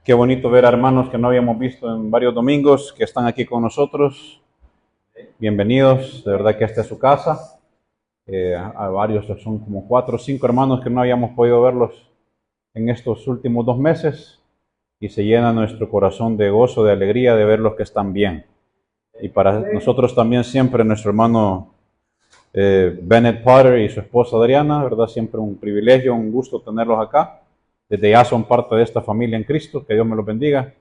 Qué bonito ver a hermanos que no habíamos visto en varios domingos, que están aquí con nosotros. Bienvenidos, de verdad que esta es su casa. A varios, son como 4 o 5 hermanos que no habíamos podido verlos en estos últimos 2 meses. Y se llena nuestro corazón de gozo, de alegría de verlos que están bien. Y para nosotros también siempre nuestro hermano Bennett Potter y su esposa Adriana, ¿verdad? Siempre un privilegio, un gusto tenerlos acá. Desde ya son parte de esta familia en Cristo, que Dios me los bendiga,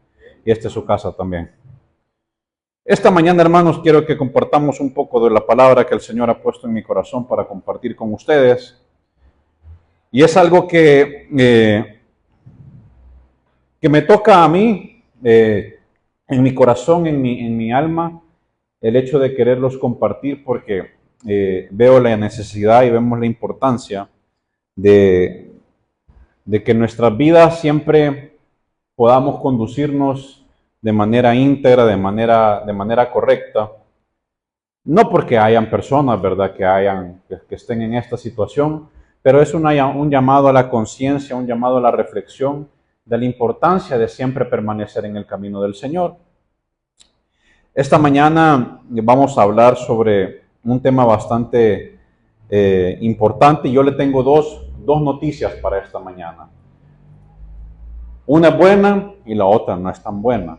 y esta es su casa también. Esta mañana, hermanos, quiero que compartamos un poco de la palabra que el Señor ha puesto en mi corazón para compartir con ustedes. Y es algo que me toca a mí, en mi corazón, en mi alma, el hecho de quererlos compartir porque veo la necesidad y vemos la importancia de que en nuestras vidas siempre podamos conducirnos de manera íntegra, de manera correcta. No porque hayan personas, ¿verdad?, que estén en esta situación, pero es un llamado a la conciencia, un llamado a la reflexión de la importancia de siempre permanecer en el camino del Señor. Esta mañana vamos a hablar sobre un tema bastante importante. Yo le tengo dos noticias para esta mañana. Una es buena y la otra no es tan buena.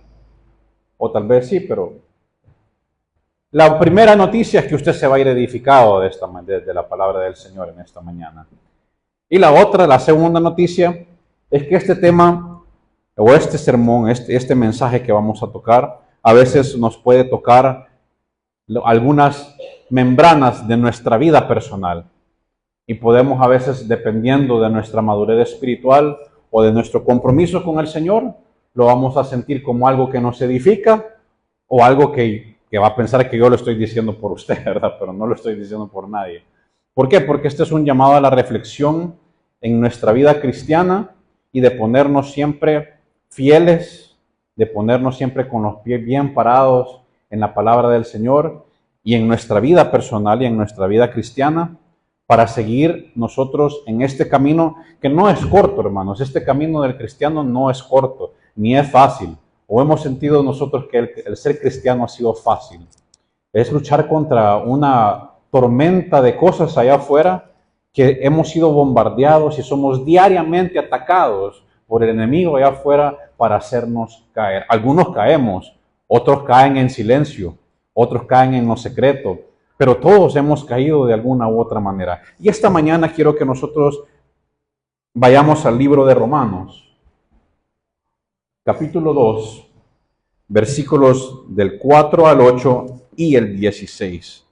O tal vez sí, pero la primera noticia es que usted se va a ir edificado de la palabra del Señor en esta mañana. Y la otra, la segunda noticia, es que este tema, o este sermón, este mensaje que vamos a tocar, a veces nos puede tocar algunas membranas de nuestra vida personal. Y podemos a veces, dependiendo de nuestra madurez espiritual o de nuestro compromiso con el Señor, lo vamos a sentir como algo que nos edifica o algo que va a pensar que yo lo estoy diciendo por usted, ¿verdad? Pero no lo estoy diciendo por nadie. ¿Por qué? Porque este es un llamado a la reflexión en nuestra vida cristiana y de ponernos siempre fieles, de ponernos siempre con los pies bien parados en la palabra del Señor y en nuestra vida personal y en nuestra vida cristiana, para seguir nosotros en este camino que no es corto, hermanos. Este camino del cristiano no es corto, ni es fácil. O hemos sentido nosotros que el ser cristiano ha sido fácil. Es luchar contra una tormenta de cosas allá afuera, que hemos sido bombardeados y somos diariamente atacados por el enemigo allá afuera para hacernos caer. Algunos caemos, otros caen en silencio, otros caen en lo secreto, pero todos hemos caído de alguna u otra manera. Y esta mañana quiero que nosotros vayamos al libro de Romanos, capítulo 2, versículos del 4 al 8 y el 16.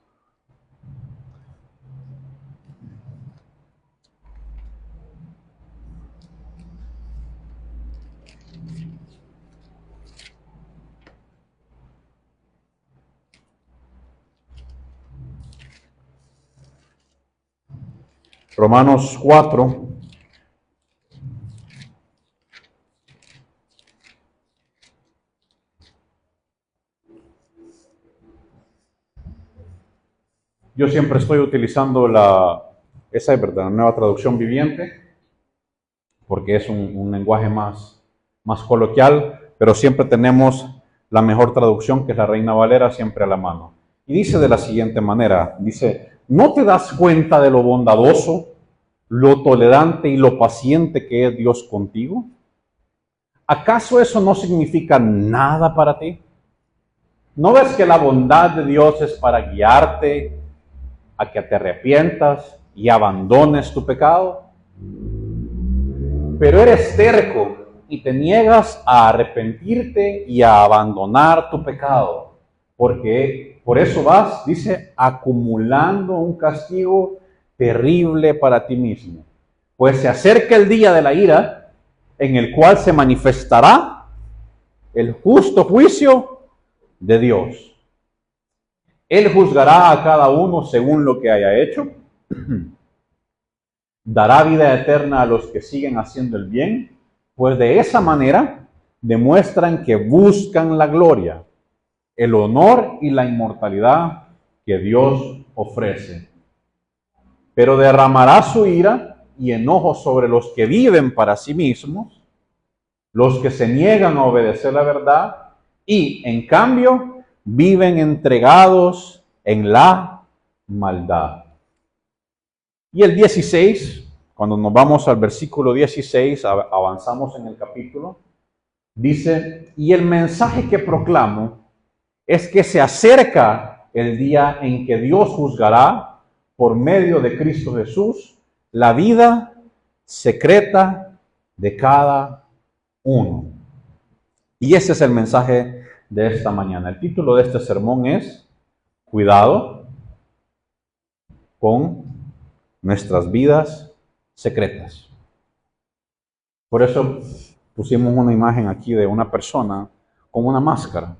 Romanos 4. Yo siempre estoy utilizando esa es verdad, la nueva traducción viviente, porque es un lenguaje más coloquial, pero siempre tenemos la mejor traducción, que es la Reina Valera, siempre a la mano. Y dice de la siguiente manera, dice: ¿no te das cuenta de lo bondadoso, lo tolerante y lo paciente que es Dios contigo? ¿Acaso eso no significa nada para ti? ¿No ves que la bondad de Dios es para guiarte a que te arrepientas y abandones tu pecado? Pero eres terco y te niegas a arrepentirte y a abandonar tu pecado, porque por eso vas, dice, acumulando un castigo terrible para ti mismo. Pues se acerca el día de la ira, en el cual se manifestará el justo juicio de Dios. Él juzgará a cada uno según lo que haya hecho. Dará vida eterna a los que siguen haciendo el bien, pues de esa manera demuestran que buscan la gloria, el honor y la inmortalidad que Dios ofrece. Pero derramará su ira y enojo sobre los que viven para sí mismos, los que se niegan a obedecer la verdad y, en cambio, viven entregados en la maldad. Y el 16, cuando nos vamos al versículo 16, avanzamos en el capítulo, dice, y el mensaje que proclamo es que se acerca el día en que Dios juzgará por medio de Cristo Jesús la vida secreta de cada uno. Y ese es el mensaje de esta mañana. El título de este sermón es Cuidado con nuestras vidas secretas. Por eso pusimos una imagen aquí de una persona con una máscara.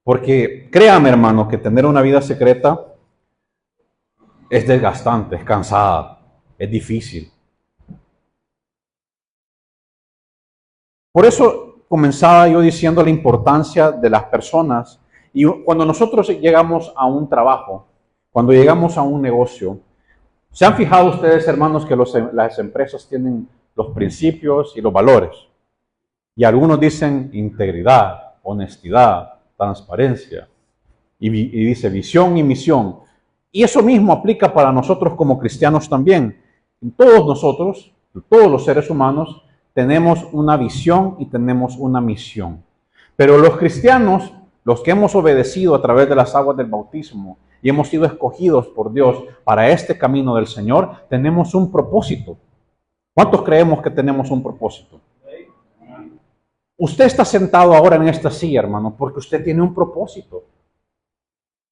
Porque créame, hermano, que tener una vida secreta es desgastante, es cansada, es difícil. Por eso comenzaba yo diciendo la importancia de las personas. Y cuando nosotros llegamos a un trabajo, cuando llegamos a un negocio, ¿se han fijado ustedes, hermanos, que las empresas tienen los principios y los valores? Y algunos dicen integridad, honestidad, transparencia, y dice visión y misión. Y eso mismo aplica para nosotros como cristianos también. Todos nosotros, todos los seres humanos, tenemos una visión y tenemos una misión. Pero los cristianos, los que hemos obedecido a través de las aguas del bautismo y hemos sido escogidos por Dios para este camino del Señor, tenemos un propósito. ¿Cuántos creemos que tenemos un propósito? Usted está sentado ahora en esta silla, hermano, porque usted tiene un propósito.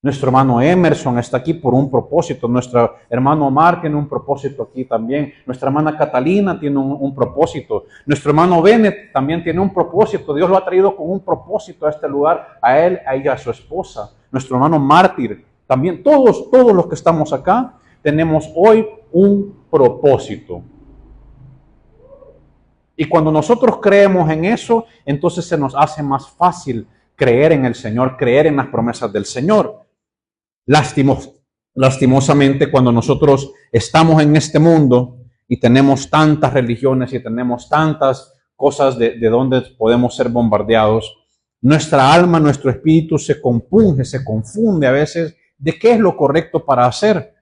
Nuestro hermano Emerson está aquí por un propósito. Nuestro hermano Omar tiene un propósito aquí también. Nuestra hermana Catalina tiene un propósito. Nuestro hermano Bennett también tiene un propósito. Dios lo ha traído con un propósito a este lugar, a él, a ella, a su esposa. Nuestro hermano Mártir también. Todos los que estamos acá tenemos hoy un propósito. Y cuando nosotros creemos en eso, entonces se nos hace más fácil creer en el Señor, creer en las promesas del Señor. Lastimosamente, cuando nosotros estamos en este mundo y tenemos tantas religiones y tenemos tantas cosas de donde podemos ser bombardeados, nuestra alma, nuestro espíritu se compunge, se confunde a veces de qué es lo correcto para hacer.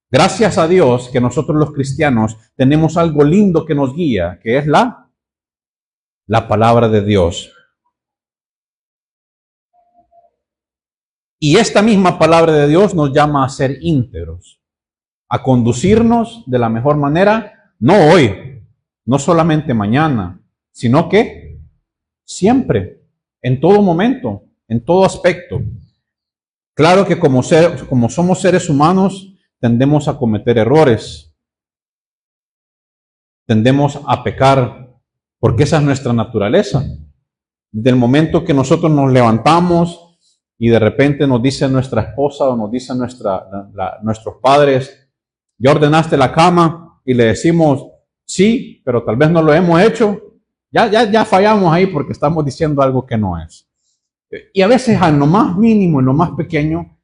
Gracias a Dios que nosotros los cristianos tenemos algo lindo que nos guía, que es la palabra de Dios. Y esta misma palabra de Dios nos llama a ser íntegros, a conducirnos de la mejor manera, no hoy, no solamente mañana, sino que siempre, en todo momento, en todo aspecto. Claro que como somos seres humanos, tendemos a cometer errores, tendemos a pecar, porque esa es nuestra naturaleza. Desde el momento que nosotros nos levantamos y de repente nos dice nuestra esposa o nos dicen nuestros padres, ¿ya ordenaste la cama? Y le decimos, sí, pero tal vez no lo hemos hecho. Ya fallamos ahí porque estamos diciendo algo que no es. Y a veces en lo más mínimo, en lo más pequeño,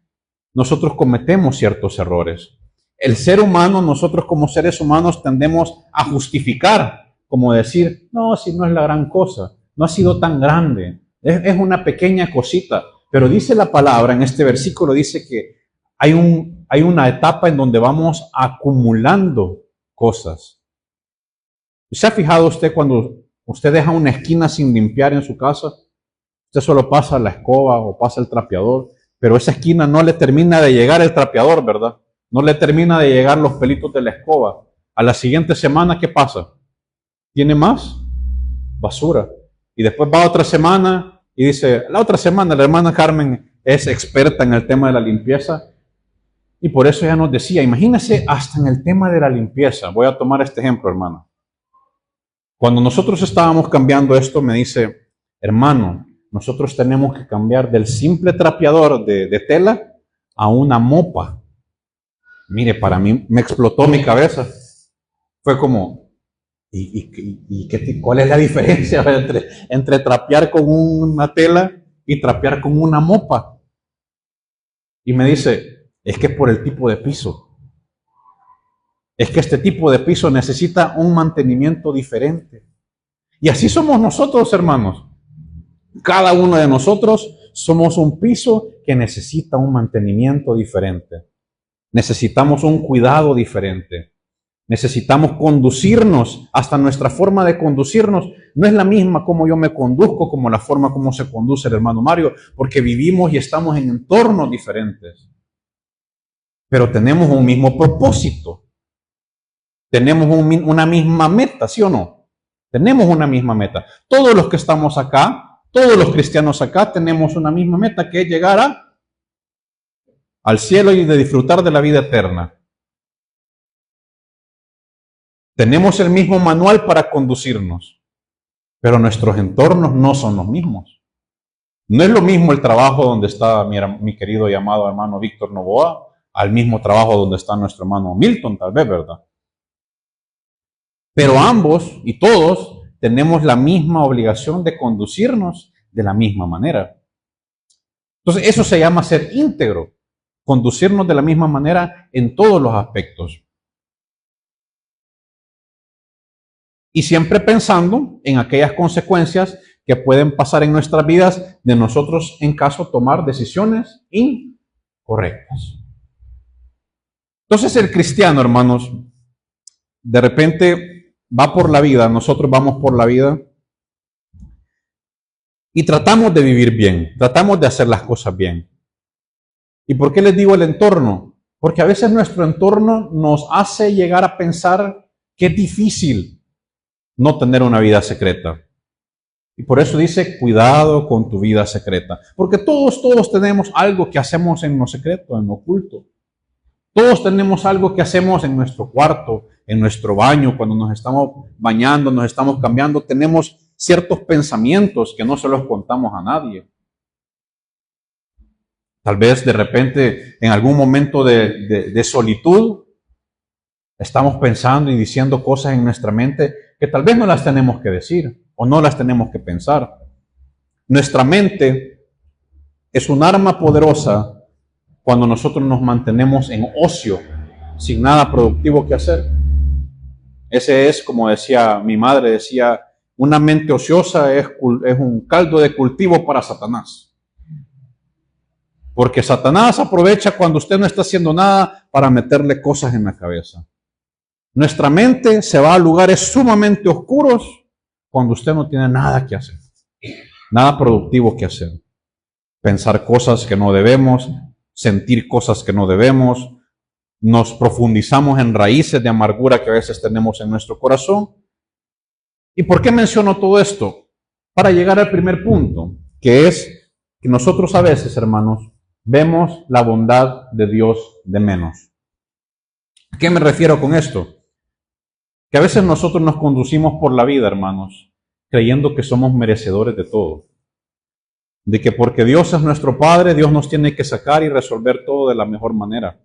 nosotros cometemos ciertos errores. El ser humano, nosotros como seres humanos tendemos a justificar, como decir, no, si no es la gran cosa, no ha sido tan grande, es una pequeña cosita. Pero dice la palabra, en este versículo dice que hay una etapa en donde vamos acumulando cosas. ¿Se ha fijado usted cuando usted deja una esquina sin limpiar en su casa? Usted solo pasa la escoba o pasa el trapeador, pero esa esquina no le termina de llegar el trapeador, ¿verdad? No le termina de llegar los pelitos de la escoba. A la siguiente semana, ¿qué pasa? ¿Tiene más? Basura. Y después va otra semana y dice, la otra semana la hermana Carmen es experta en el tema de la limpieza. Y por eso ella nos decía, imagínese hasta en el tema de la limpieza. Voy a tomar este ejemplo, hermano. Cuando nosotros estábamos cambiando esto, me dice, hermano, nosotros tenemos que cambiar del simple trapeador de tela a una mopa. Mire, para mí me explotó mi cabeza. Fue como, ¿cuál es la diferencia entre trapear con una tela y trapear con una mopa? Y me dice, es que es por el tipo de piso. Es que este tipo de piso necesita un mantenimiento diferente. Y así somos nosotros, hermanos. Cada uno de nosotros somos un piso que necesita un mantenimiento diferente. Necesitamos un cuidado diferente. Necesitamos conducirnos, hasta nuestra forma de conducirnos no es la misma como yo me conduzco, como la forma como se conduce el hermano Mario, porque vivimos y estamos en entornos diferentes. Pero tenemos un mismo propósito. Tenemos una misma meta, ¿sí o no? Tenemos una misma meta. Todos los que estamos acá, todos los cristianos acá, tenemos una misma meta, que es llegar al cielo y de disfrutar de la vida eterna. Tenemos el mismo manual para conducirnos, pero nuestros entornos no son los mismos. No es lo mismo el trabajo donde está mi querido y amado hermano Víctor Novoa, al mismo trabajo donde está nuestro hermano Milton, tal vez, ¿verdad? Pero ambos y todos tenemos la misma obligación de conducirnos de la misma manera. Entonces, eso se llama ser íntegro, conducirnos de la misma manera en todos los aspectos. Y siempre pensando en aquellas consecuencias que pueden pasar en nuestras vidas de nosotros en caso tomar decisiones incorrectas. Entonces el cristiano, hermanos, de repente va por la vida, nosotros vamos por la vida y tratamos de vivir bien, tratamos de hacer las cosas bien. ¿Y por qué les digo el entorno? Porque a veces nuestro entorno nos hace llegar a pensar que es difícil no tener una vida secreta. Y por eso dice, cuidado con tu vida secreta. Porque todos tenemos algo que hacemos en lo secreto, en lo oculto. Todos tenemos algo que hacemos en nuestro cuarto, en nuestro baño, cuando nos estamos bañando, nos estamos cambiando. Tenemos ciertos pensamientos que no se los contamos a nadie. Tal vez de repente, en algún momento de solitud, estamos pensando y diciendo cosas en nuestra mente que tal vez no las tenemos que decir o no las tenemos que pensar. Nuestra mente es un arma poderosa cuando nosotros nos mantenemos en ocio, sin nada productivo que hacer. Ese es, como decía mi madre, decía, una mente ociosa es un caldo de cultivo para Satanás. Porque Satanás aprovecha cuando usted no está haciendo nada para meterle cosas en la cabeza. Nuestra mente se va a lugares sumamente oscuros cuando usted no tiene nada que hacer, nada productivo que hacer. Pensar cosas que no debemos, sentir cosas que no debemos, nos profundizamos en raíces de amargura que a veces tenemos en nuestro corazón. ¿Y por qué menciono todo esto? Para llegar al primer punto, que es que nosotros a veces, hermanos, vemos la bondad de Dios de menos. ¿A qué me refiero con esto? Que a veces nosotros nos conducimos por la vida, hermanos, creyendo que somos merecedores de todo. De que porque Dios es nuestro Padre, Dios nos tiene que sacar y resolver todo de la mejor manera.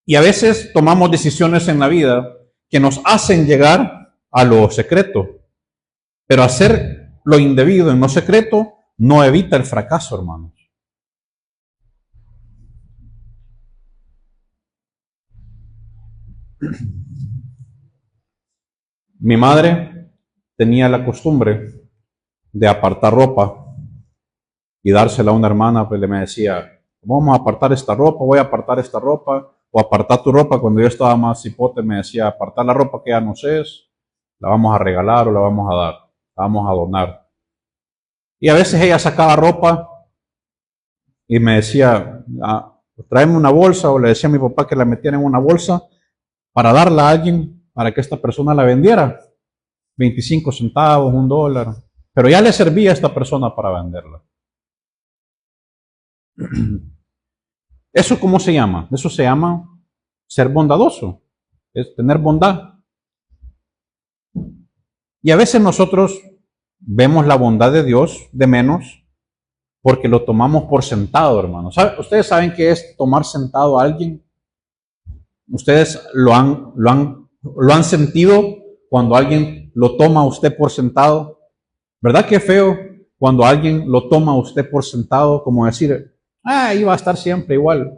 Y a veces tomamos decisiones en la vida que nos hacen llegar a lo secreto. Pero hacer lo indebido en lo secreto no evita el fracaso, hermanos. Mi madre tenía la costumbre de apartar ropa y dársela a una hermana, pues le me decía, vamos a apartar esta ropa, voy a apartar esta ropa, o apartar tu ropa. Cuando yo estaba más cipote me decía, apartar la ropa que ya no es, la vamos a regalar o la vamos a dar, la vamos a donar. Y a veces ella sacaba ropa y me decía, tráeme una bolsa, o le decía a mi papá que la metiera en una bolsa para darla a alguien, para que esta persona la vendiera. 25 centavos, $1. Pero ya le servía a esta persona para venderla. ¿Eso cómo se llama? Eso se llama ser bondadoso, es tener bondad. Y a veces nosotros vemos la bondad de Dios de menos porque lo tomamos por sentado, hermanos. ¿Ustedes saben qué es tomar sentado a alguien? ¿Ustedes lo han sentido cuando alguien lo toma a usted por sentado? ¿Verdad que feo cuando alguien lo toma a usted por sentado? Como decir, ahí va a estar siempre igual.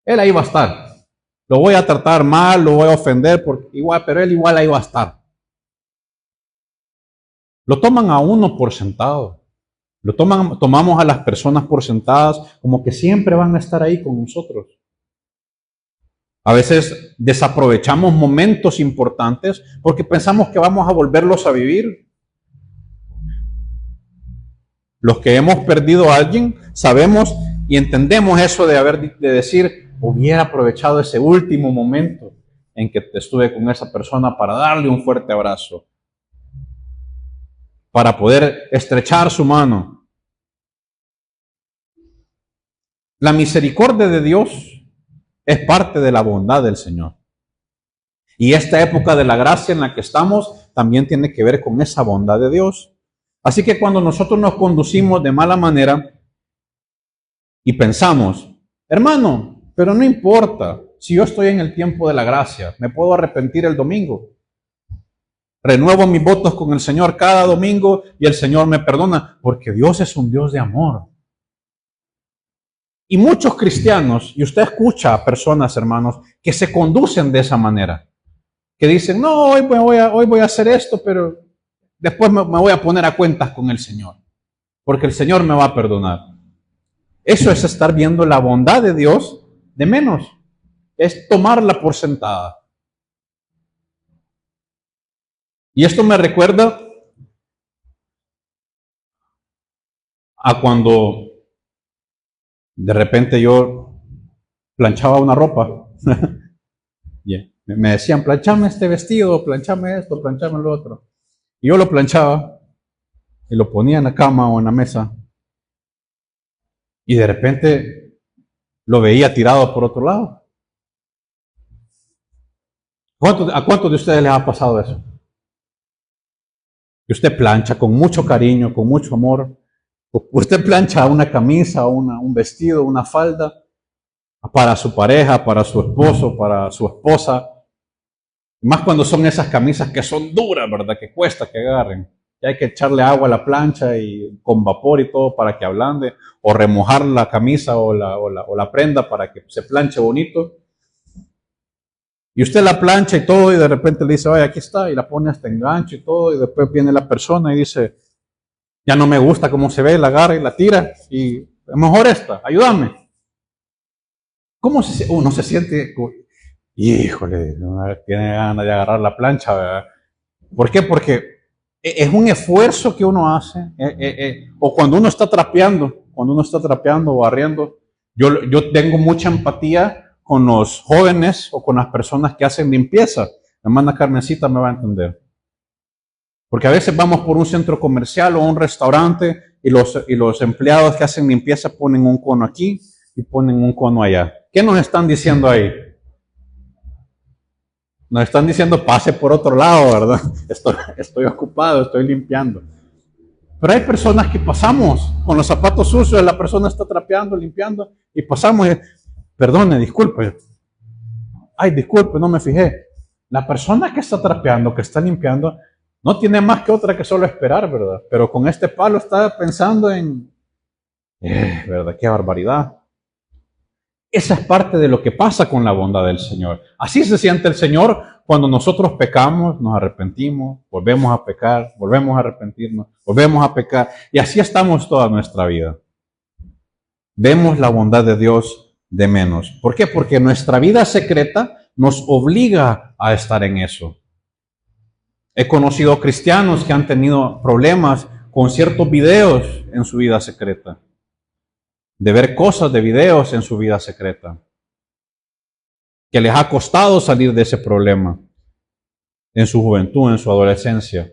Él ahí va a estar. Lo voy a tratar mal, lo voy a ofender, porque igual, pero él igual ahí va a estar. Lo toman a uno por sentado. Tomamos a las personas por sentadas como que siempre van a estar ahí con nosotros. A veces desaprovechamos momentos importantes porque pensamos que vamos a volverlos a vivir. Los que hemos perdido a alguien sabemos y entendemos eso de decir, hubiera aprovechado ese último momento en que estuve con esa persona para darle un fuerte abrazo, para poder estrechar su mano. La misericordia de Dios es parte de la bondad del Señor. Y esta época de la gracia en la que estamos también tiene que ver con esa bondad de Dios. Así que cuando nosotros nos conducimos de mala manera y pensamos, hermano, pero no importa, si yo estoy en el tiempo de la gracia, me puedo arrepentir el domingo. Renuevo mis votos con el Señor cada domingo y el Señor me perdona, porque Dios es un Dios de amor. Y muchos cristianos, y usted escucha a personas, hermanos, que se conducen de esa manera, que dicen, no, hoy voy a hacer esto, pero después me voy a poner a cuentas con el Señor, porque el Señor me va a perdonar. Eso es estar viendo la bondad de Dios de menos, es tomarla por sentada. Y esto me recuerda a cuando de repente yo planchaba una ropa. Yeah. Me decían, planchame este vestido, planchame esto, planchame lo otro. Y yo lo planchaba y lo ponía en la cama o en la mesa. Y de repente lo veía tirado por otro lado. ¿A cuántos de ustedes les ha pasado eso? Que usted plancha con mucho cariño, con mucho amor. Usted plancha una camisa, un vestido, una falda para su pareja, para su esposo, para su esposa. Más cuando son esas camisas que son duras, ¿verdad? Que cuesta que agarren. Y hay que echarle agua a la plancha y con vapor y todo para que ablande. O remojar la camisa o la prenda para que se planche bonito. Y usted la plancha y todo y de repente le dice, oye, aquí está. Y la pone hasta enganche y todo. Y después viene la persona y dice, ya no me gusta cómo se ve, la agarra y la tira. Y mejor esta, ayúdame. ¿Cómo uno se siente? Híjole, tiene ganas de agarrar la plancha, ¿verdad? ¿Por qué? Porque es un esfuerzo que uno hace, o cuando uno está trapeando o barriendo, yo tengo mucha empatía con los jóvenes o con las personas que hacen limpieza. La hermana Carmencita me va a entender. Porque a veces vamos por un centro comercial o un restaurante y los empleados que hacen limpieza ponen un cono aquí y ponen un cono allá. ¿Qué nos están diciendo ahí? Nos están diciendo pase por otro lado, ¿verdad? Estoy ocupado, estoy limpiando. Pero hay personas que pasamos con los zapatos sucios, la persona está trapeando, limpiando, y pasamos y, perdone, disculpe. Ay, disculpe, no me fijé. La persona que está trapeando, que está limpiando, no tiene más que otra que solo esperar, ¿verdad? Pero con este palo está pensando en, ¿verdad? Qué barbaridad. Esa es parte de lo que pasa con la bondad del Señor. Así se siente el Señor cuando nosotros pecamos, nos arrepentimos, volvemos a pecar, volvemos a arrepentirnos, volvemos a pecar. Y así estamos toda nuestra vida. Vemos la bondad de Dios de menos. ¿Por qué? Porque nuestra vida secreta nos obliga a estar en eso. He conocido cristianos que han tenido problemas con ciertos videos en su vida secreta, de ver cosas de videos en su vida secreta, que les ha costado salir de ese problema en su juventud, en su adolescencia.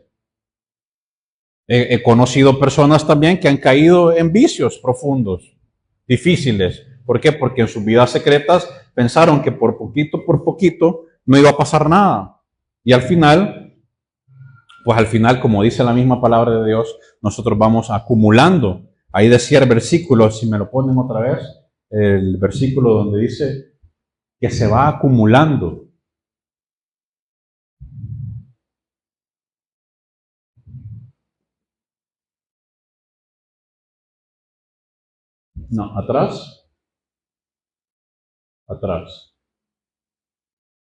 He conocido personas también que han caído en vicios profundos, difíciles. ¿Por qué? Porque en sus vidas secretas pensaron que por poquito, no iba a pasar nada. Y al final, pues al final, como dice la misma palabra de Dios, nosotros vamos acumulando. Ahí decía el versículo, si me lo ponen otra vez, el versículo donde dice que se va acumulando. No, atrás.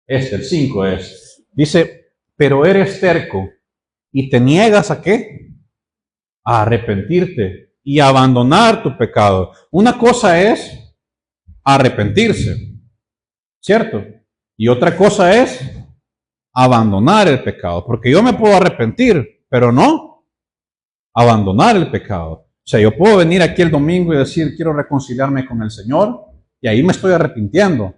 el 5 es. Dice, pero eres terco y te niegas ¿a qué? A arrepentirte y a abandonar tu pecado. Una cosa es arrepentirse, ¿cierto? Y otra cosa es abandonar el pecado. Porque yo me puedo arrepentir, pero no abandonar el pecado. O sea, yo puedo venir aquí el domingo y decir, quiero reconciliarme con el Señor, y ahí me estoy arrepintiendo.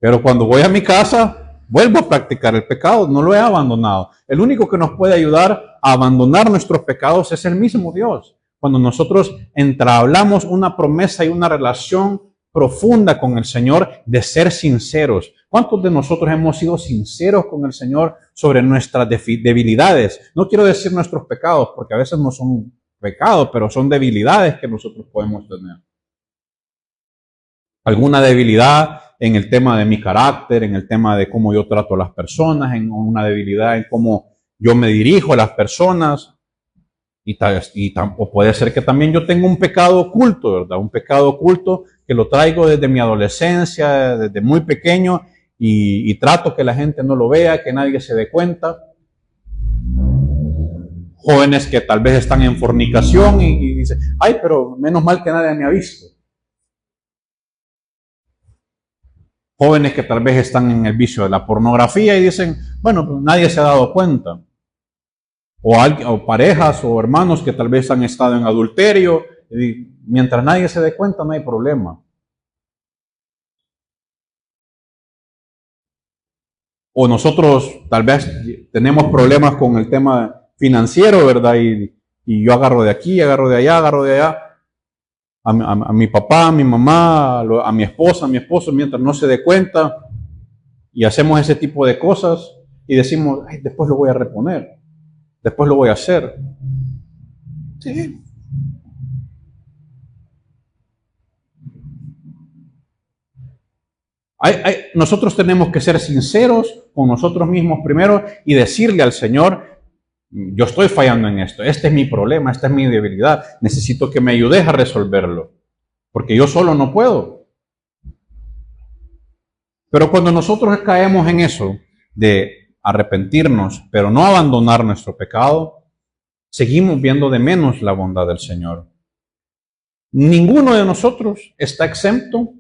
Pero cuando voy a mi casa, vuelvo a practicar el pecado, no lo he abandonado. El único que nos puede ayudar a abandonar nuestros pecados es el mismo Dios. Cuando nosotros entablamos una promesa y una relación profunda con el Señor de ser sinceros. ¿Cuántos de nosotros hemos sido sinceros con el Señor sobre nuestras debilidades? No quiero decir nuestros pecados, porque a veces no son pecados, pero son debilidades que nosotros podemos tener. Alguna debilidad en el tema de mi carácter, en el tema de cómo yo trato a las personas, en una debilidad en cómo yo me dirijo a las personas. O puede ser que también yo tenga un pecado oculto, ¿verdad? Un pecado oculto que lo traigo desde mi adolescencia, desde muy pequeño, y trato que la gente no lo vea, que nadie se dé cuenta. Jóvenes que tal vez están en fornicación y dicen, ay, pero menos mal que nadie me ha visto. Jóvenes que tal vez están en el vicio de la pornografía y dicen, bueno, pues nadie se ha dado cuenta. O parejas o hermanos que tal vez han estado en adulterio, y mientras nadie se dé cuenta no hay problema. O nosotros tal vez tenemos problemas con el tema financiero, ¿verdad? Y yo agarro de aquí, agarro de allá, agarro de allá. A mi papá, a mi mamá, a mi esposa, a mi esposo, mientras no se dé cuenta, y hacemos ese tipo de cosas y decimos, ay, después lo voy a reponer, después lo voy a hacer. Sí. Nosotros tenemos que ser sinceros con nosotros mismos primero y decirle al Señor, yo estoy fallando en esto, este es mi problema, esta es mi debilidad, necesito que me ayudes a resolverlo, porque yo solo no puedo. Pero cuando nosotros caemos en eso de arrepentirnos, pero no abandonar nuestro pecado, seguimos viendo de menos la bondad del Señor. Ninguno de nosotros está exento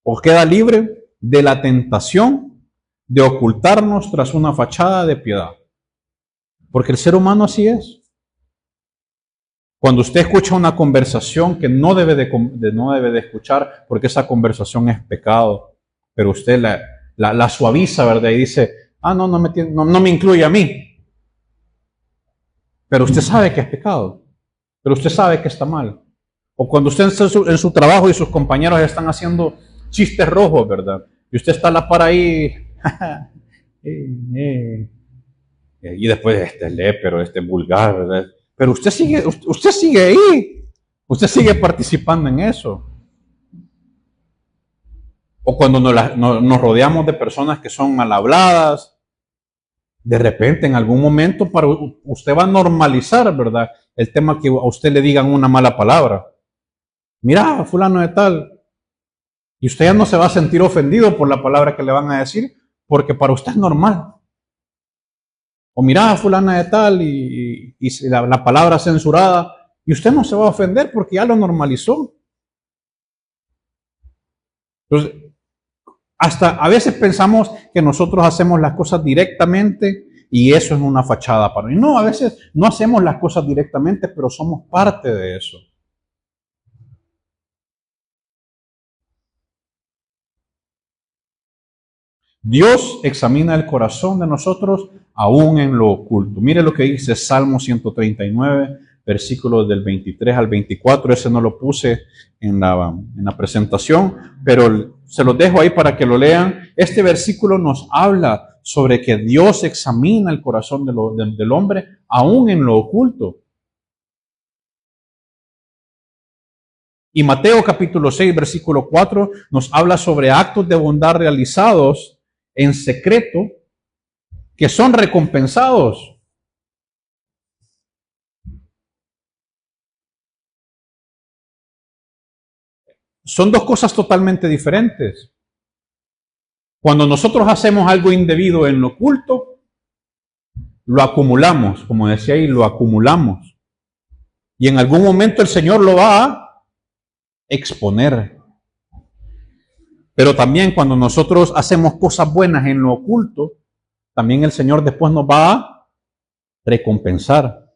o queda libre de la tentación de ocultarnos tras una fachada de piedad. Porque el ser humano así es. Cuando usted escucha una conversación que no debe de escuchar, porque esa conversación es pecado, pero usted la suaviza, ¿verdad? Y dice, no me incluye a mí. Pero usted sabe que es pecado. Pero usted sabe que está mal. O cuando usted en su trabajo y sus compañeros están haciendo chistes rojos, ¿verdad? Y usted está a la par ahí. Y después este es lépero, este es vulgar, ¿verdad? Pero usted sigue ahí. Usted sigue participando en eso. O cuando nos rodeamos de personas que son mal habladas, de repente en algún momento usted va a normalizar, ¿verdad? El tema que a usted le digan una mala palabra. Mira, fulano de tal. Y usted ya no se va a sentir ofendido por la palabra que le van a decir, porque para usted es normal. O mira, fulana de tal, y la palabra censurada, y usted no se va a ofender porque ya lo normalizó. Entonces, hasta a veces pensamos que nosotros hacemos las cosas directamente y eso es una fachada para mí. No, a veces no hacemos las cosas directamente, pero somos parte de eso. Dios examina el corazón de nosotros aún en lo oculto. Mire lo que dice Salmo 139, versículos del 23 al 24. Ese no lo puse en la presentación, pero se los dejo ahí para que lo lean. Este versículo nos habla sobre que Dios examina el corazón del hombre aún en lo oculto. Y Mateo capítulo 6, versículo 4 nos habla sobre actos de bondad realizados en secreto que son recompensados. Son dos cosas totalmente diferentes. Cuando nosotros hacemos algo indebido en lo oculto, lo acumulamos, como decía ahí, lo acumulamos. Y en algún momento el Señor lo va a exponer. Pero también cuando nosotros hacemos cosas buenas en lo oculto, también el Señor después nos va a recompensar.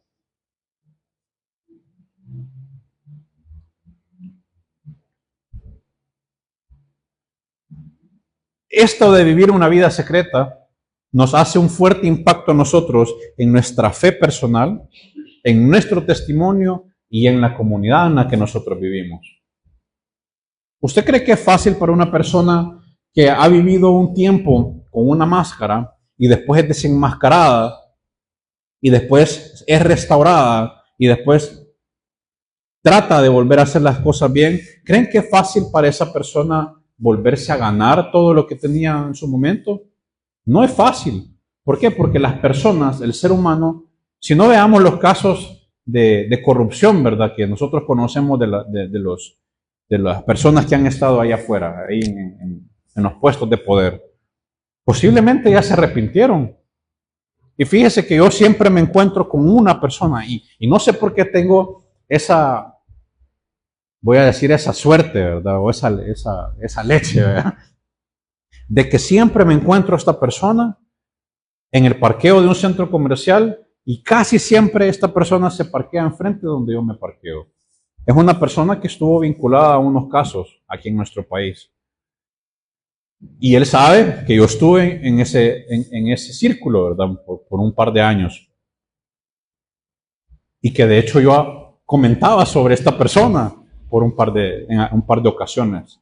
Esto de vivir una vida secreta nos hace un fuerte impacto a nosotros en nuestra fe personal, en nuestro testimonio y en la comunidad en la que nosotros vivimos. ¿Usted cree que es fácil para una persona que ha vivido un tiempo con una máscara y después es desenmascarada y después es restaurada y después trata de volver a hacer las cosas bien? ¿Creen que es fácil para esa persona volverse a ganar todo lo que tenía en su momento? No es fácil. ¿Por qué? Porque las personas, el ser humano, si no veamos los casos de corrupción, ¿verdad? Que nosotros conocemos de las personas que han estado ahí afuera, ahí en los puestos de poder, posiblemente ya se arrepintieron. Y fíjese que yo siempre me encuentro con una persona y no sé por qué tengo esa, voy a decir esa suerte, ¿verdad? O esa leche, ¿verdad? De que siempre me encuentro a esta persona en el parqueo de un centro comercial y casi siempre esta persona se parquea enfrente de donde yo me parqueo. Es una persona que estuvo vinculada a unos casos aquí en nuestro país. Y él sabe que yo estuve en ese círculo, ¿verdad? Por un par de años. Y que de hecho yo comentaba sobre esta persona en un par de ocasiones.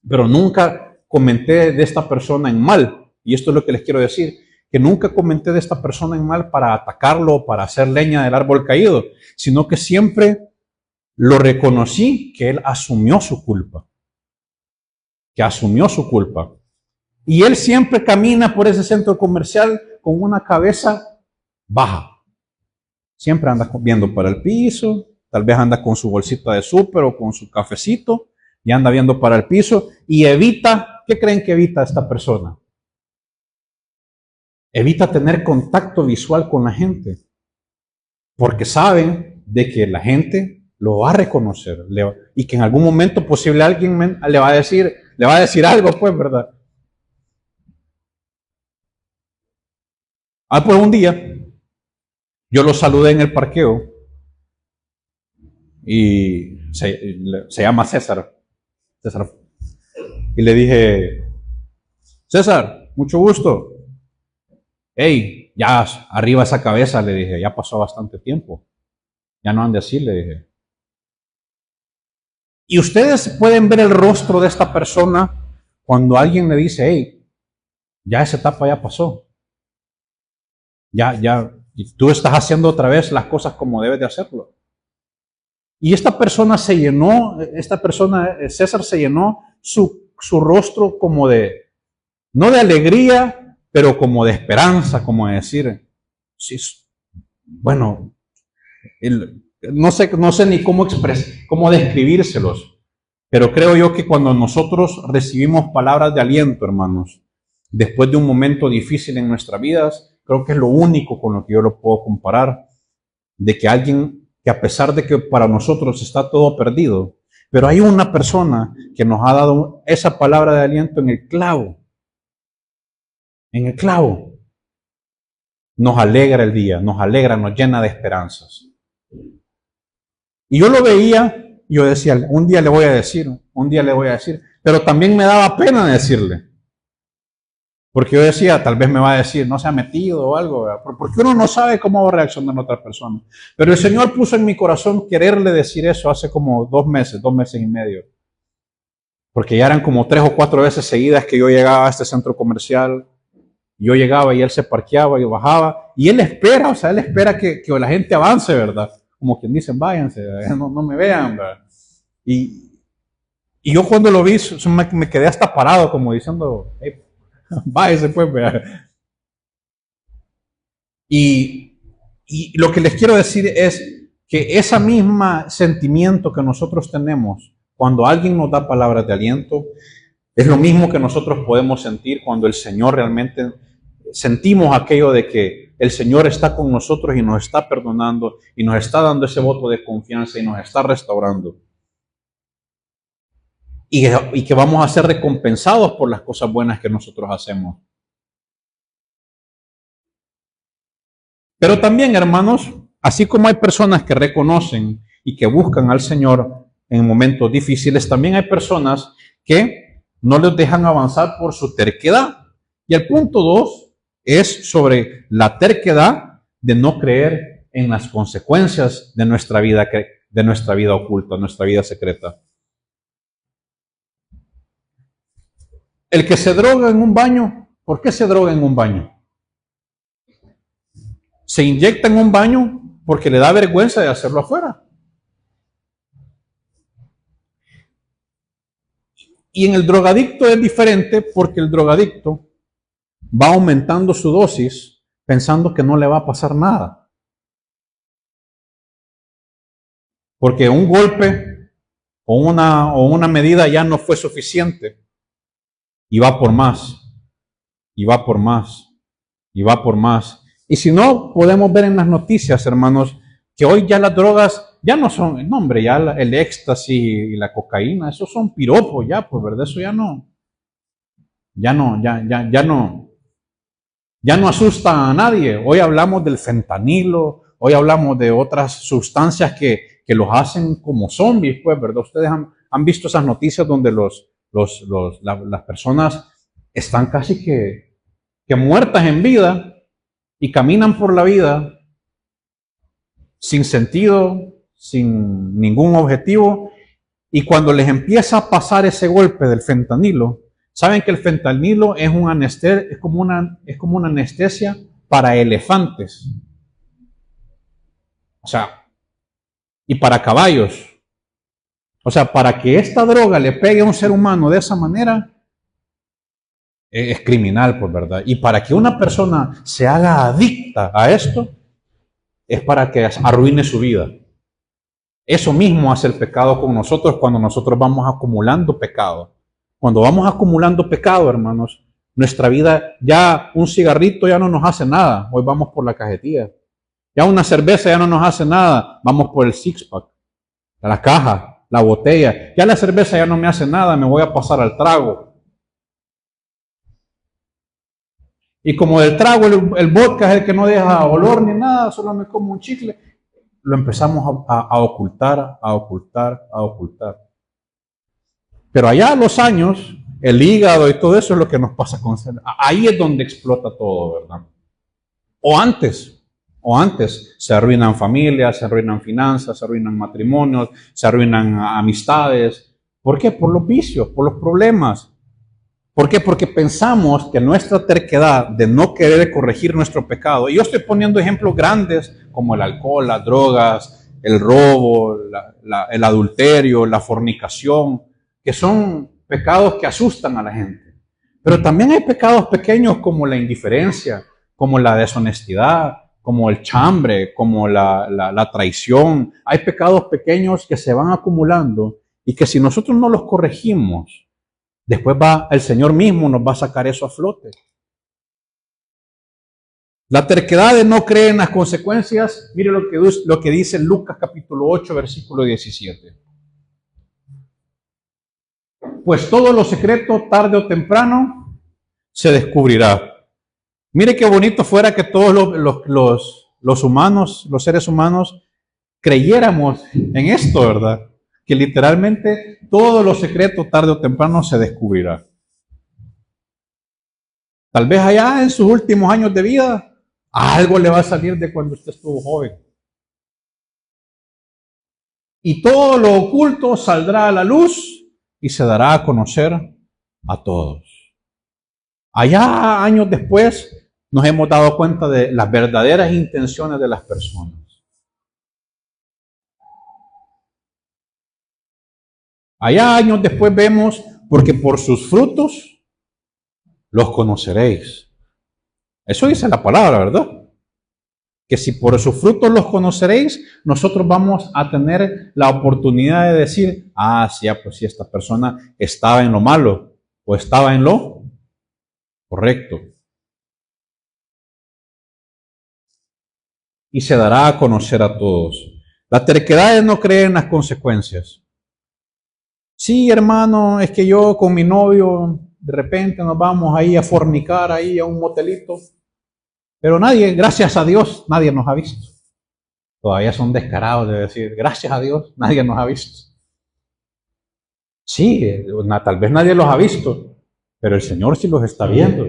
Pero nunca comenté de esta persona en mal. Y esto es lo que les quiero decir, que nunca comenté de esta persona en mal para atacarlo o para hacer leña del árbol caído, sino que siempre lo reconocí que él asumió su culpa. Que asumió su culpa. Y él siempre camina por ese centro comercial con una cabeza baja. Siempre anda viendo para el piso, tal vez anda con su bolsita de súper o con su cafecito y anda viendo para el piso y evita, ¿qué creen que evita esta persona? Evita tener contacto visual con la gente, porque saben de que la gente lo va a reconocer y que en algún momento posible alguien le va a decir algo, pues, ¿verdad? Pues un día yo lo saludé en el parqueo y se llama César. Y le dije, César, mucho gusto. Hey, ya arriba esa cabeza, le dije, ya pasó bastante tiempo. Ya no ande así, le dije. Y ustedes pueden ver el rostro de esta persona cuando alguien le dice, hey, ya esa etapa ya pasó. Ya, y tú estás haciendo otra vez las cosas como debes de hacerlo. Y esta persona César se llenó su rostro como no de alegría, pero como de esperanza, como de decir, sí, bueno, no sé ni cómo describírselos, pero creo yo que cuando nosotros recibimos palabras de aliento, hermanos, después de un momento difícil en nuestras vidas, creo que es lo único con lo que yo lo puedo comparar, de que alguien que a pesar de que para nosotros está todo perdido, pero hay una persona que nos ha dado esa palabra de aliento en el clavo. En el clavo. Nos alegra el día, nos alegra, nos llena de esperanzas. Y yo lo veía, yo decía, un día le voy a decir, pero también me daba pena decirle. Porque yo decía, tal vez me va a decir, no se ha metido o algo, ¿verdad? Porque uno no sabe cómo va a reaccionar otra persona. Pero el Señor puso en mi corazón quererle decir eso hace como 2 meses y medio. Porque ya eran como 3 o 4 veces seguidas que yo llegaba a este centro comercial. Yo llegaba y él se parqueaba y bajaba. Y él espera, que la gente avance, ¿verdad? Como quien dicen, váyanse, no me vean, ¿verdad? Y yo cuando lo vi, me quedé hasta parado, como diciendo, hey, váyase pues, ¿verdad? Y lo que les quiero decir es que ese mismo sentimiento que nosotros tenemos cuando alguien nos da palabras de aliento, Es lo mismo que nosotros podemos sentir cuando el Señor realmente sentimos aquello de que el Señor está con nosotros y nos está perdonando y nos está dando ese voto de confianza y nos está restaurando. Y que vamos a ser recompensados por las cosas buenas que nosotros hacemos. Pero también, hermanos, así como hay personas que reconocen y que buscan al Señor en momentos difíciles, también hay personas que no les dejan avanzar por su terquedad. Y el punto 2 es sobre la terquedad de no creer en las consecuencias de nuestra vida oculta, nuestra vida secreta. El que se droga en un baño, ¿por qué se droga en un baño? Se inyecta en un baño porque le da vergüenza de hacerlo afuera. Y en el drogadicto es diferente porque el drogadicto va aumentando su dosis pensando que no le va a pasar nada. Porque un golpe o una medida ya no fue suficiente. Y va por más, y va por más, y va por más. Y si no, podemos ver en las noticias, hermanos, que hoy ya las drogas ya no son, no hombre, ya el éxtasis y la cocaína, esos son piropos ya, pues, ¿verdad? Eso ya no asusta a nadie. Hoy hablamos del fentanilo, hoy hablamos de otras sustancias que los hacen como zombies, pues, ¿verdad? Ustedes han visto esas noticias donde las personas están casi que muertas en vida y caminan por la vida sin sentido, sin ningún objetivo, y cuando les empieza a pasar ese golpe del fentanilo, saben que el fentanilo es como una anestesia para elefantes, o sea, y para caballos. O sea, para que esta droga le pegue a un ser humano de esa manera, es criminal, pues, ¿verdad? Y para que una persona se haga adicta a esto, es para que arruine su vida. Eso mismo hace el pecado con nosotros cuando nosotros vamos acumulando pecado. Cuando vamos acumulando pecado, hermanos, nuestra vida, ya un cigarrito ya no nos hace nada, hoy vamos por la cajetilla. Ya una cerveza ya no nos hace nada, vamos por el six-pack, la caja, la botella. Ya la cerveza ya no me hace nada, me voy a pasar al trago. Y como del trago el vodka es el que no deja olor ni nada, solo me como un chicle, lo empezamos a ocultar, a ocultar, a ocultar. Pero allá a los años, el hígado y todo eso es lo que nos pasa con... Ahí es donde explota todo, ¿verdad? O antes se arruinan familias, se arruinan finanzas, se arruinan matrimonios, se arruinan amistades. ¿Por qué? Por los vicios, por los problemas. ¿Por qué? Porque pensamos que nuestra terquedad de no querer corregir nuestro pecado, y yo estoy poniendo ejemplos grandes como el alcohol, las drogas, el robo, el adulterio, la fornicación, que son pecados que asustan a la gente. Pero también hay pecados pequeños como la indiferencia, como la deshonestidad, como el chambre, como la traición. Hay pecados pequeños que se van acumulando y que si nosotros no los corregimos, después el Señor mismo nos va a sacar eso a flote. La terquedad de no creer en las consecuencias, mire lo que dice Lucas capítulo 8, versículo 17. Pues todo lo secreto, tarde o temprano, se descubrirá. Mire qué bonito fuera que todos los humanos, los seres humanos, creyéramos en esto, ¿verdad? Que literalmente todo lo secreto, tarde o temprano, se descubrirá. Tal vez allá en sus últimos años de vida, algo le va a salir de cuando usted estuvo joven. Y todo lo oculto saldrá a la luz y se dará a conocer a todos. Allá años después nos hemos dado cuenta de las verdaderas intenciones de las personas. Allá años después vemos, porque por sus frutos los conoceréis. Eso dice la palabra, ¿verdad? Que si por sus frutos los conoceréis, nosotros vamos a tener la oportunidad de decir, sí, pues si esta persona estaba en lo malo, o estaba en lo correcto. Y se dará a conocer a todos. La terquedad es no creer en las consecuencias. Sí, hermano, es que yo con mi novio de repente nos vamos ahí a fornicar ahí a un motelito, pero nadie, gracias a Dios, nadie nos ha visto. Todavía son descarados de decir, gracias a Dios, nadie nos ha visto. Sí, tal vez nadie los ha visto, pero el Señor sí los está viendo.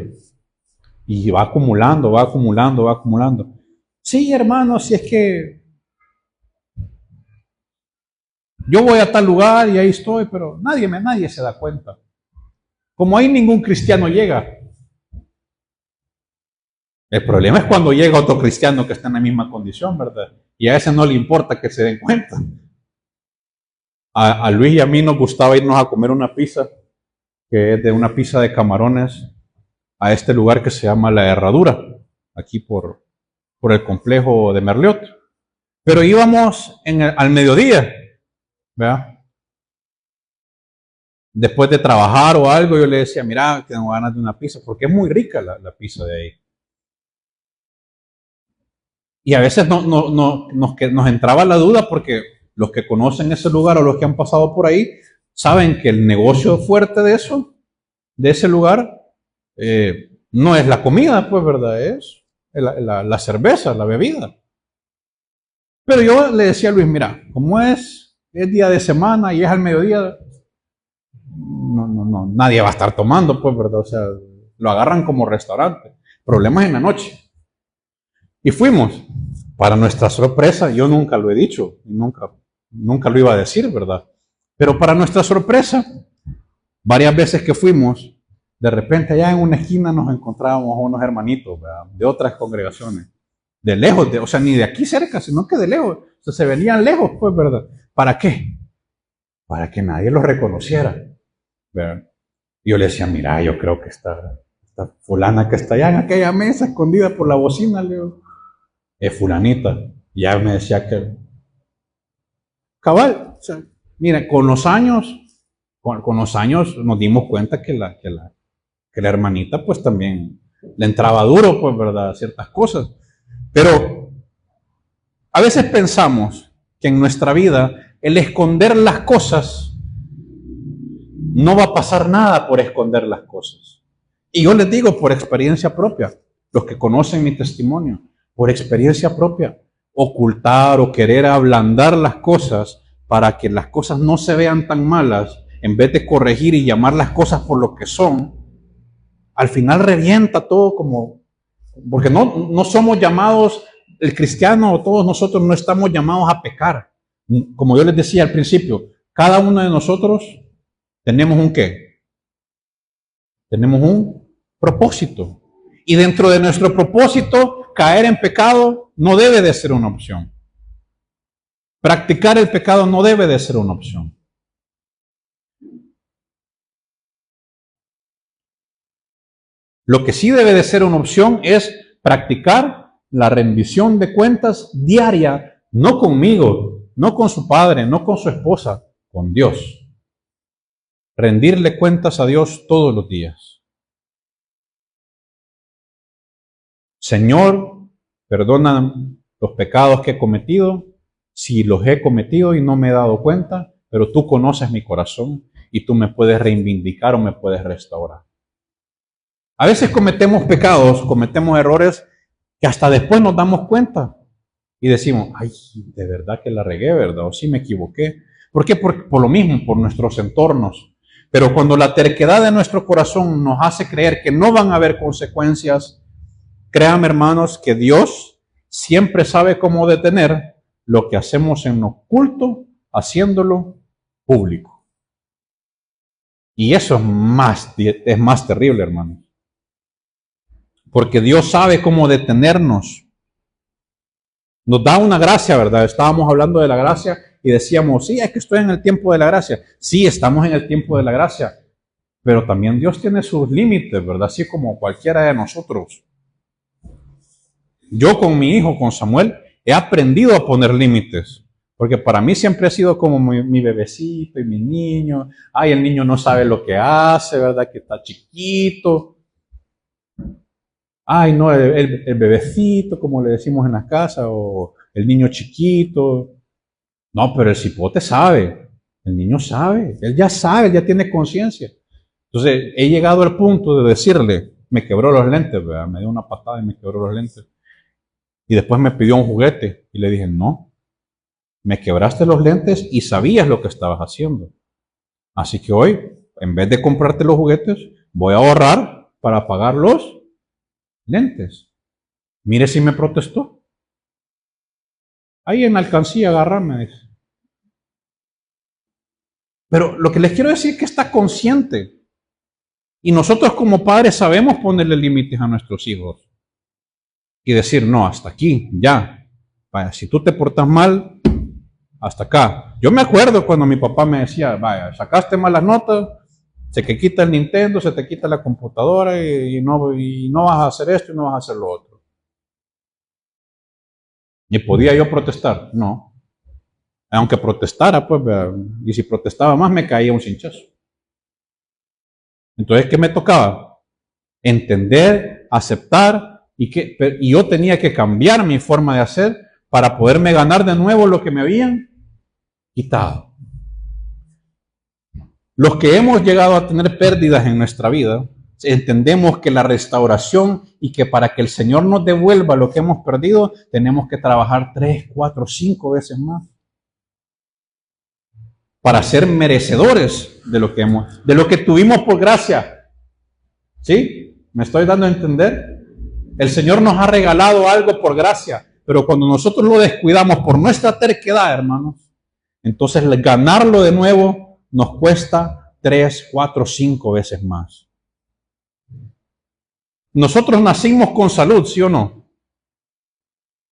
Y va acumulando, va acumulando, va acumulando. Sí, hermano, si es que yo voy a tal lugar y ahí estoy, pero nadie se da cuenta. Como ahí ningún cristiano llega. El problema es cuando llega otro cristiano que está en la misma condición, ¿verdad? Y a ese no le importa que se den cuenta. A Luis y a mí nos gustaba irnos a comer una pizza, que es de una pizza de camarones, a este lugar que se llama La Herradura, aquí por el complejo de Merliot. Pero íbamos al mediodía, ¿verdad? Después de trabajar o algo, yo le decía, mira, tengo ganas de una pizza, porque es muy rica la pizza de ahí. Y a veces nos entraba la duda porque los que conocen ese lugar o los que han pasado por ahí saben que el negocio fuerte de eso, de ese lugar, no es la comida, pues, ¿verdad? Es la cerveza, la bebida. Pero yo le decía a Luis, mira, como es día de semana y es al mediodía, no, nadie va a estar tomando, pues, ¿verdad? O sea, lo agarran como restaurante. Problemas en la noche. Y fuimos. Para nuestra sorpresa, yo nunca lo he dicho, nunca lo iba a decir, ¿verdad? Pero para nuestra sorpresa, varias veces que fuimos, de repente allá en una esquina nos encontrábamos a unos hermanitos, ¿verdad? De otras congregaciones, de lejos, o sea, ni de aquí cerca, sino que de lejos. O sea, se venían lejos, pues, ¿verdad? ¿Para qué? Para que nadie los reconociera, ¿verdad? Y yo le decía, mira, yo creo que esta fulana que está allá en aquella mesa escondida por la bocina, le digo, es fulanita. Ya me decía que cabal, o sea, mira, con los años nos dimos cuenta que la hermanita pues también le entraba duro, pues, ¿verdad? Ciertas cosas. Pero a veces pensamos que en nuestra vida el esconder las cosas, no va a pasar nada por esconder las cosas. Y yo les digo por experiencia propia, los que conocen mi testimonio, por experiencia propia, ocultar o querer ablandar las cosas para que las cosas no se vean tan malas, en vez de corregir y llamar las cosas por lo que son, al final revienta todo como, porque no somos llamados, el cristiano o todos nosotros no estamos llamados a pecar. Como yo les decía al principio, cada uno de nosotros tenemos un ¿qué? Tenemos un propósito. Y dentro de nuestro propósito, caer en pecado no debe de ser una opción. Practicar el pecado no debe de ser una opción. Lo que sí debe de ser una opción es practicar la rendición de cuentas diaria, no conmigo, no con su padre, no con su esposa, con Dios. Rendirle cuentas a Dios todos los días. Señor, perdona los pecados que he cometido, si los he cometido y no me he dado cuenta, pero tú conoces mi corazón y tú me puedes reivindicar o me puedes restaurar. A veces cometemos pecados, cometemos errores que hasta después nos damos cuenta y decimos, ay, de verdad que la regué, ¿verdad? O sí me equivoqué. ¿Por qué? Por lo mismo, por nuestros entornos. Pero cuando la terquedad de nuestro corazón nos hace creer que no van a haber consecuencias, créanme, hermanos, que Dios siempre sabe cómo detener lo que hacemos en oculto, haciéndolo público. Y eso es más terrible, hermanos. Porque Dios sabe cómo detenernos. Nos da una gracia, ¿verdad? Estábamos hablando de la gracia y decíamos, sí, es que estoy en el tiempo de la gracia. Sí, estamos en el tiempo de la gracia. Pero también Dios tiene sus límites, ¿verdad? Así como cualquiera de nosotros. Yo con mi hijo, con Samuel, he aprendido a poner límites. Porque para mí siempre ha sido como mi bebecito y mi niño. Ay, el niño no sabe lo que hace, ¿verdad? Que está chiquito. Ay, no, el bebecito, como le decimos en la casa, o el niño chiquito. No, pero el cipote sabe. El niño sabe. Él ya sabe, él ya tiene conciencia. Entonces, he llegado al punto de decirle, me quebró los lentes, ¿verdad? Me dio una patada y me quebró los lentes. Y después me pidió un juguete. Y le dije, no. Me quebraste los lentes y sabías lo que estabas haciendo. Así que hoy, en vez de comprarte los juguetes, voy a ahorrar para pagar los lentes. Mire si me protestó. Ahí en la alcancía agarrarme. Pero lo que les quiero decir es que está consciente. Y nosotros como padres sabemos ponerle límites a nuestros hijos. Y decir, no, hasta aquí, ya. Vaya, si tú te portas mal, hasta acá. Yo me acuerdo cuando mi papá me decía, vaya, sacaste malas notas, se te quita el Nintendo, se te quita la computadora y no vas a hacer esto y no vas a hacer lo otro. ¿Y podía yo protestar? No. Aunque protestara, pues, y si protestaba más me caía un cinchazo. Entonces, ¿qué me tocaba? Entender, aceptar, y yo tenía que cambiar mi forma de hacer para poderme ganar de nuevo lo que me habían quitado. Los que hemos llegado a tener pérdidas en nuestra vida, entendemos que la restauración y que para que el Señor nos devuelva lo que hemos perdido, tenemos que trabajar 3, 4, 5 veces más para ser merecedores de lo que tuvimos por gracia. ¿Sí? ¿Me estoy dando a entender? El Señor nos ha regalado algo por gracia, pero cuando nosotros lo descuidamos por nuestra terquedad, hermanos, entonces ganarlo de nuevo nos cuesta 3, 4, 5 veces más. Nosotros nacimos con salud, ¿sí o no?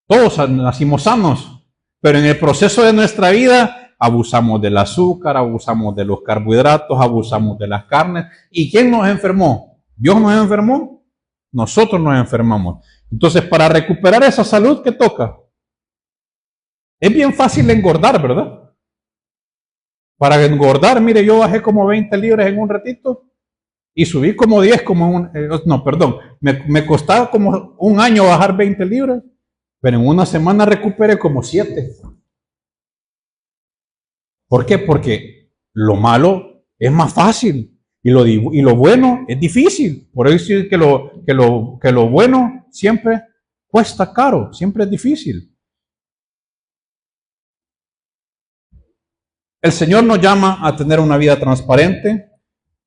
Todos nacimos sanos, pero en el proceso de nuestra vida abusamos del azúcar, abusamos de los carbohidratos, abusamos de las carnes. ¿Y quién nos enfermó? ¿Dios nos enfermó? Nosotros nos enfermamos. Entonces, para recuperar esa salud, ¿qué toca? Es bien fácil engordar, ¿verdad? Para engordar, mire, yo bajé como 20 libras en un ratito y subí como 10, me costaba como un año bajar 20 libras, pero en una semana recuperé como 7. ¿Por qué? Porque lo malo es más fácil y lo bueno es difícil. Por eso es que lo bueno siempre cuesta caro, siempre es difícil. El Señor nos llama a tener una vida transparente,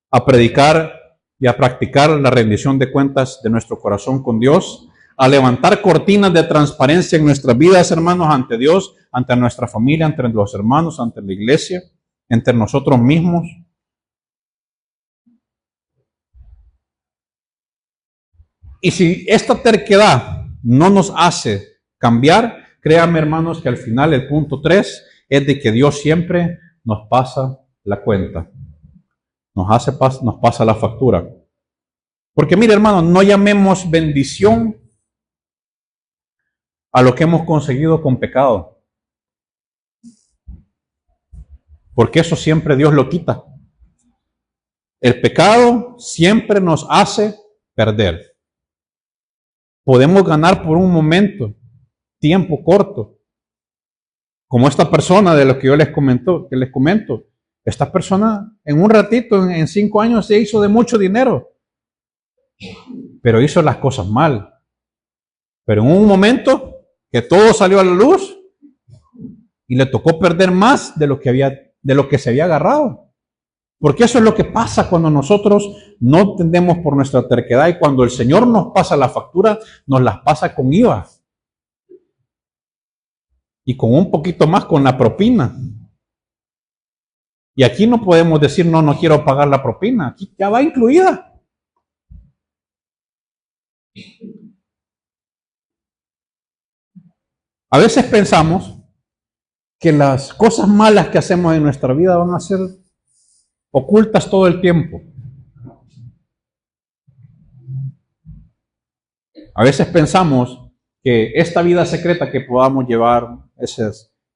a predicar y a practicar la rendición de cuentas de nuestro corazón con Dios, a levantar cortinas de transparencia en nuestras vidas, hermanos, ante Dios, ante nuestra familia, ante los hermanos, ante la iglesia, entre nosotros mismos. Y si esta terquedad no nos hace cambiar, créanme, hermanos, que al final el punto 3 es de que Dios siempre nos pasa la cuenta. Nos pasa la factura. Porque mire, hermanos, no llamemos bendición a lo que hemos conseguido con pecado. Porque eso siempre Dios lo quita. El pecado siempre nos hace perder. Podemos ganar por un momento, tiempo corto. Como esta persona de lo que yo les comento. Esta persona en un ratito, en 5 años, se hizo de mucho dinero. Pero hizo las cosas mal. Pero en un momento que todo salió a la luz y le tocó perder más de lo que se había agarrado. Porque eso es lo que pasa cuando nosotros no tendemos por nuestra terquedad y cuando el Señor nos pasa la factura, nos las pasa con IVA. Y con un poquito más con la propina. Y aquí no podemos decir, no quiero pagar la propina. Aquí ya va incluida. A veces pensamos que las cosas malas que hacemos en nuestra vida van a ser ocultas todo el tiempo. A veces pensamos que esta vida secreta que podamos llevar,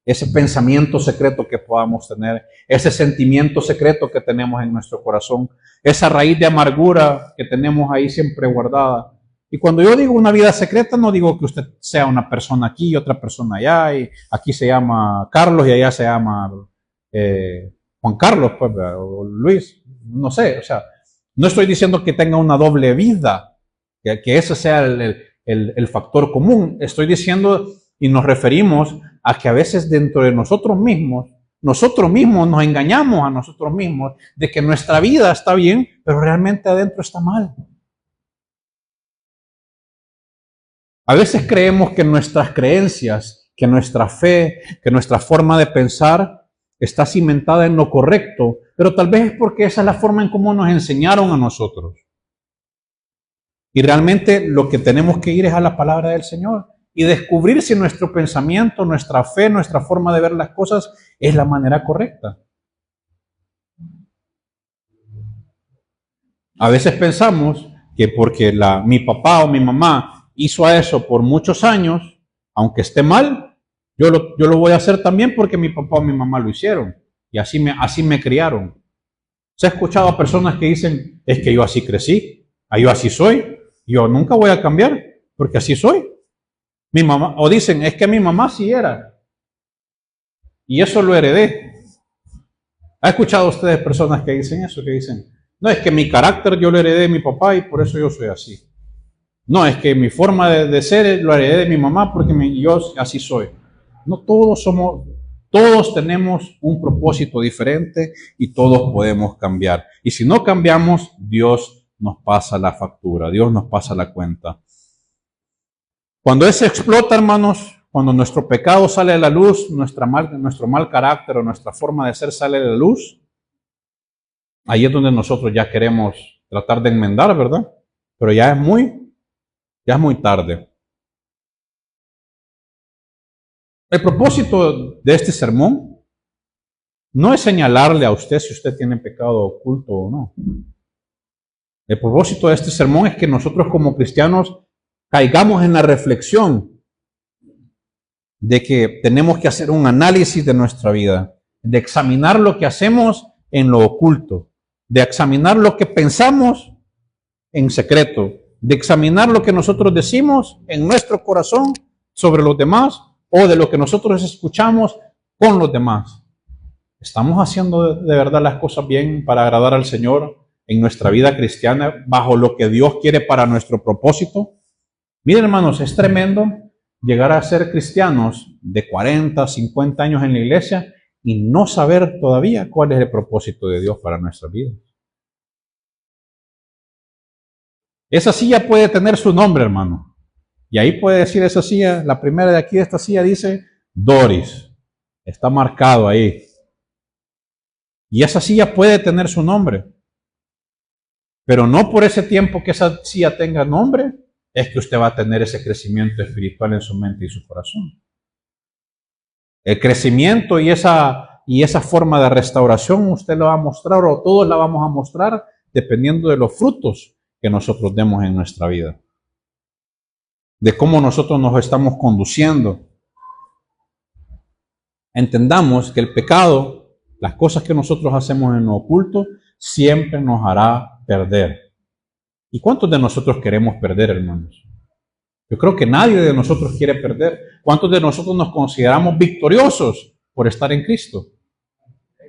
ese pensamiento secreto que podamos tener, ese sentimiento secreto que tenemos en nuestro corazón, esa raíz de amargura que tenemos ahí siempre guardada. Y cuando yo digo una vida secreta, no digo que usted sea una persona aquí y otra persona allá, y aquí se llama Carlos y allá se llama Juan Carlos, pues, o Luis, no sé, o sea, no estoy diciendo que tenga una doble vida, que ese sea el factor común. Estoy diciendo y nos referimos a que a veces dentro de nosotros mismos nos engañamos a nosotros mismos de que nuestra vida está bien, pero realmente adentro está mal. A veces creemos que nuestras creencias, que nuestra fe, que nuestra forma de pensar está cimentada en lo correcto, pero tal vez es porque esa es la forma en cómo nos enseñaron a nosotros. Y realmente lo que tenemos que ir es a la palabra del Señor y descubrir si nuestro pensamiento, nuestra fe, nuestra forma de ver las cosas es la manera correcta. A veces pensamos que porque mi papá o mi mamá hizo eso por muchos años, aunque esté mal, yo lo voy a hacer también porque mi papá o mi mamá lo hicieron. Y así me criaron. ¿Se ha escuchado a personas que dicen, es que yo así crecí, yo así soy, yo nunca voy a cambiar porque así soy? Mi mamá, o dicen, es que mi mamá sí era. Y eso lo heredé. ¿Ha escuchado ustedes personas que dicen eso? Que dicen, no, es que mi carácter yo lo heredé de mi papá y por eso yo soy así. No, es que mi forma de ser lo heredé de mi mamá porque yo así soy. No, todos tenemos un propósito diferente y todos podemos cambiar. Y si no cambiamos, Dios nos pasa la factura, Dios nos pasa la cuenta. Cuando eso explota, hermanos, cuando nuestro pecado sale a la luz, nuestro mal carácter o nuestra forma de ser sale a la luz, ahí es donde nosotros ya queremos tratar de enmendar, ¿verdad? Pero ya es muy tarde. El propósito de este sermón no es señalarle a usted si usted tiene pecado oculto o no. El propósito de este sermón es que nosotros como cristianos caigamos en la reflexión de que tenemos que hacer un análisis de nuestra vida, de examinar lo que hacemos en lo oculto, de examinar lo que pensamos en secreto, de examinar lo que nosotros decimos en nuestro corazón sobre los demás o de lo que nosotros escuchamos con los demás. ¿Estamos haciendo de verdad las cosas bien para agradar al Señor en nuestra vida cristiana bajo lo que Dios quiere para nuestro propósito? Miren, hermanos, es tremendo llegar a ser cristianos de 40, 50 años en la iglesia y no saber todavía cuál es el propósito de Dios para nuestra vida. Esa silla puede tener su nombre, hermano. Y ahí puede decir esa silla, la primera de aquí de esta silla dice Doris. Está marcado ahí. Y esa silla puede tener su nombre. Pero no por ese tiempo que esa silla tenga nombre, es que usted va a tener ese crecimiento espiritual en su mente y su corazón. El crecimiento y esa forma de restauración usted lo va a mostrar, o todos la vamos a mostrar, dependiendo de los frutos que nosotros demos en nuestra vida. De cómo nosotros nos estamos conduciendo. Entendamos que el pecado, las cosas que nosotros hacemos en lo oculto, siempre nos hará perder. ¿Y cuántos de nosotros queremos perder, hermanos? Yo creo que nadie de nosotros quiere perder. ¿Cuántos de nosotros nos consideramos victoriosos por estar en Cristo?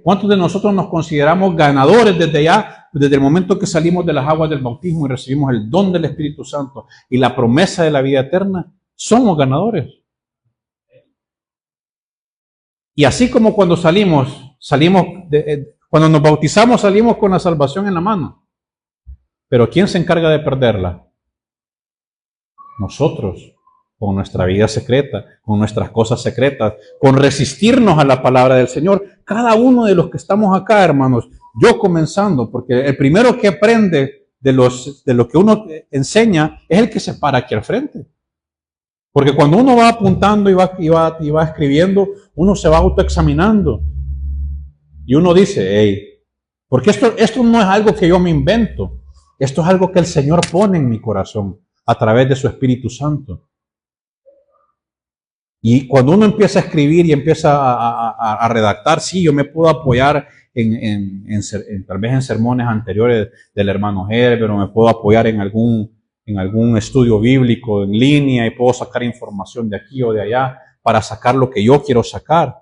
¿Cuántos de nosotros nos consideramos ganadores desde el momento que salimos de las aguas del bautismo y recibimos el don del Espíritu Santo y la promesa de la vida eterna? Somos ganadores. Y así como cuando cuando nos bautizamos, salimos con la salvación en la mano. Pero ¿quién se encarga de perderla? Nosotros, con nuestra vida secreta, con nuestras cosas secretas, con resistirnos a la palabra del Señor. Cada uno de los que estamos acá, hermanos, yo comenzando, porque el primero que aprende de lo que uno enseña es el que se para aquí al frente. Porque cuando uno va apuntando y va escribiendo, uno se va autoexaminando. Y uno dice, hey, porque esto no es algo que yo me invento. Esto es algo que el Señor pone en mi corazón a través de su Espíritu Santo. Y cuando uno empieza a escribir y empieza a redactar, sí, yo me puedo apoyar tal vez en sermones anteriores del hermano Herbert, o me puedo apoyar en algún estudio bíblico en línea y puedo sacar información de aquí o de allá para sacar lo que yo quiero sacar.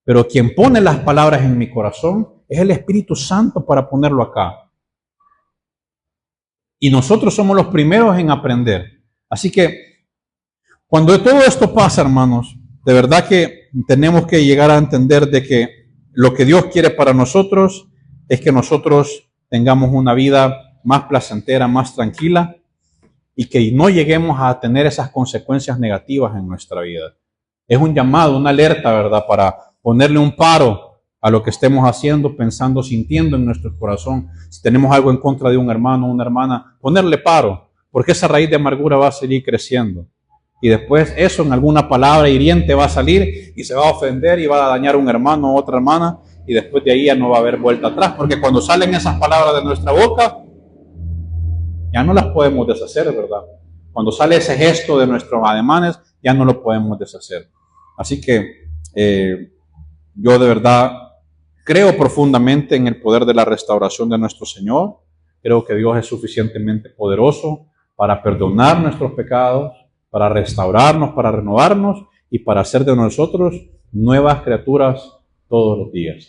Pero quien pone las palabras en mi corazón es el Espíritu Santo para ponerlo acá. Y nosotros somos los primeros en aprender. Así que cuando todo esto pasa, hermanos, de verdad que tenemos que llegar a entender de que lo que Dios quiere para nosotros es que nosotros tengamos una vida más placentera, más tranquila, y que no lleguemos a tener esas consecuencias negativas en nuestra vida. Es un llamado, una alerta, ¿verdad?, para ponerle un paro a lo que estemos haciendo, pensando, sintiendo en nuestro corazón. Si tenemos algo en contra de un hermano o una hermana, ponerle paro, porque esa raíz de amargura va a seguir creciendo. Y después eso en alguna palabra hiriente va a salir y se va a ofender y va a dañar a un hermano o otra hermana, y después de ahí ya no va a haber vuelta atrás, porque cuando salen esas palabras de nuestra boca, ya no las podemos deshacer, ¿verdad? Cuando sale ese gesto de nuestros ademanes, ya no lo podemos deshacer. Así que yo de verdad creo profundamente en el poder de la restauración de nuestro Señor. Creo que Dios es suficientemente poderoso para perdonar nuestros pecados, para restaurarnos, para renovarnos y para hacer de nosotros nuevas criaturas todos los días.